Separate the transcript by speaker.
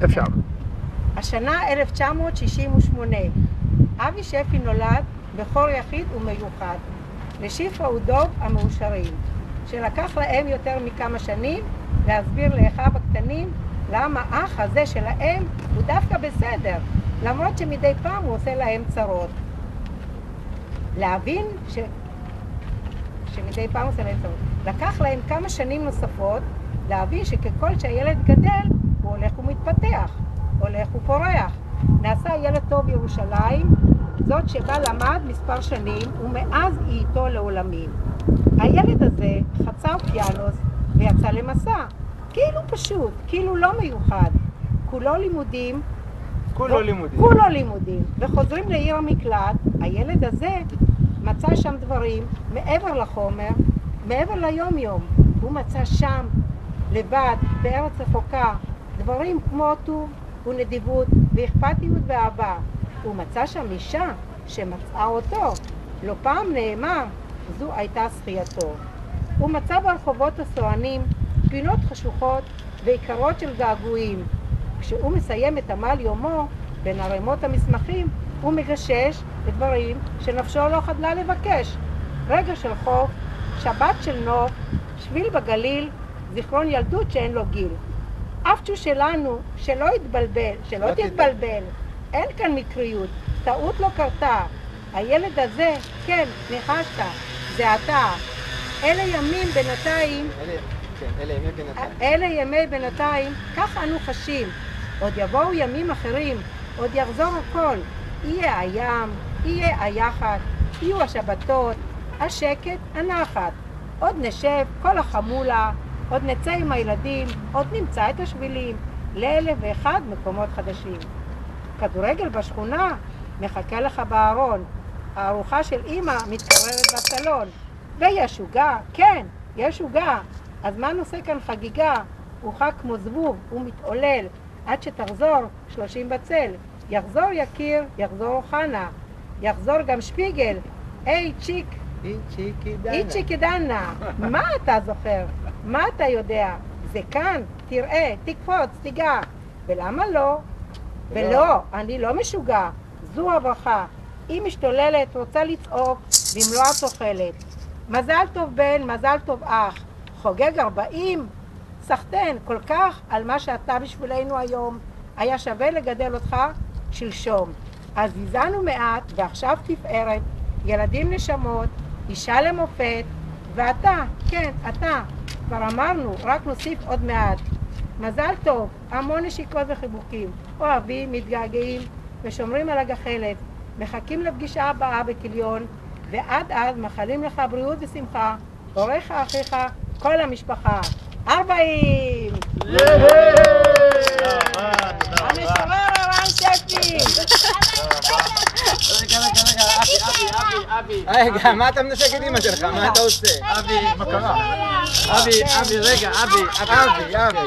Speaker 1: אפשר.
Speaker 2: השנה 1968. אבי שפי נולד בכור יחיד ומיוחד. לשפרה ודוב המאושרים, שלקח להם יותר מכמה שנים להסביר לאחיו הקטנים למה האח הזה שלהם הוא דווקא בסדר, למרות שמדי פעם הוא עושה להם צרות. להבין שמדי פעם הוא עושה להם צרות. לקח להם כמה שנים נוספות להבין שככל שהילד גדל הוא הולך ומתפתח, הולך ופורח. נעשה ילד טוב ירושלים, זאת שבה למד מספר שנים ומאז היא איתו לעולמים. הילד הזה חצה אוקיינוס ויצא למסע, כאילו פשוט, כאילו לא מיוחד. כולו לימודים, כולו לימודים. וחוזרים לעיר המקלט, הילד הזה מצא שם דברים מעבר לחומר, מעבר ליום יום. הוא מצא שם, לבד, בארץ רחוקה, דברים כמו טוב ונדיבות ואכפתיות ואהבה. הוא מצא שם אישה שמצאה אותו. לא פעם נאמר, זו הייתה זכייתו. הוא מצא ברחובות הסוענים פינות חשוכות ועיקרות של געגועים. כשהוא מסיים את עמל יומו בין ערימות המסמכים, הוא מגשש לדברים שנפשו לא חדלה לבקש. רגע של חוף, שבת של נוף, שביל בגליל, זיכרון ילדות שאין לו גיל. אפצ'ו שלנו, שלא תתבלבל, אין כאן מקריות, טעות לא קרתה. הילד הזה, כן, ניחשת, זה אתה. אלה ימים בינתיים, אלה ימי בינתיים, כך אנו חשים. עוד יבואו ימים אחרים, עוד יחזור הכל. יהיה הים, יהיה היחד, יהיו השבתות, השקט, הנחת. עוד נשב כל החמולה, עוד נצא עם הילדים, עוד נמצא את השבילים, לאלף ואחד מקומות חדשים. כדורגל בשכונה מחכה לך בארון, הארוחה של אמא מתקררת בסלון. ויש עוגה, כן, יש עוגה. הזמן עושה כאן חגיגה, הוא חג כמו זבוב, הוא מתעולל, עד שתחזור 30 בצל. יחזור יקיר, יחזור אוחנה, יחזור גם שפיגל. היי צ'יק, צ'יקי דנה, מה אתה זוכר? מה אתה יודע? זה כאן, תראה, תקפוץ, תיגע. ולמה לא? ולא, אני לא משוגע, זו הברכה. היא משתוללת, רוצה לצעוק, במלואה תאכלת. מזל טוב בן, מזל טוב אח. חוגג 40? סחטן, כל כך על מה שאתה בשבילנו היום. היה שווה לגדל אותך שלשום. אז הזזנו מעט ועכשיו תפארת, ילדים נשמות, אישה למופת, ואתה, כן, אתה, כבר אמרנו, רק נוסיף עוד מעט. מזל טוב, המון נשיקות וחיבוקים, אוהבים, מתגעגעים ושומרים על הגחלת, מחכים לפגישה הבאה בקליון, ועד אז מאחלים לך בריאות ושמחה, הוריך, אחיך, כל המשפחה. 40! המשורר הרן שפי!
Speaker 3: רגע, מה אתה מנשק את אמא שלך? מה אתה עושה?
Speaker 1: אבי, מה קרה?
Speaker 3: אבי, רגע, אבי.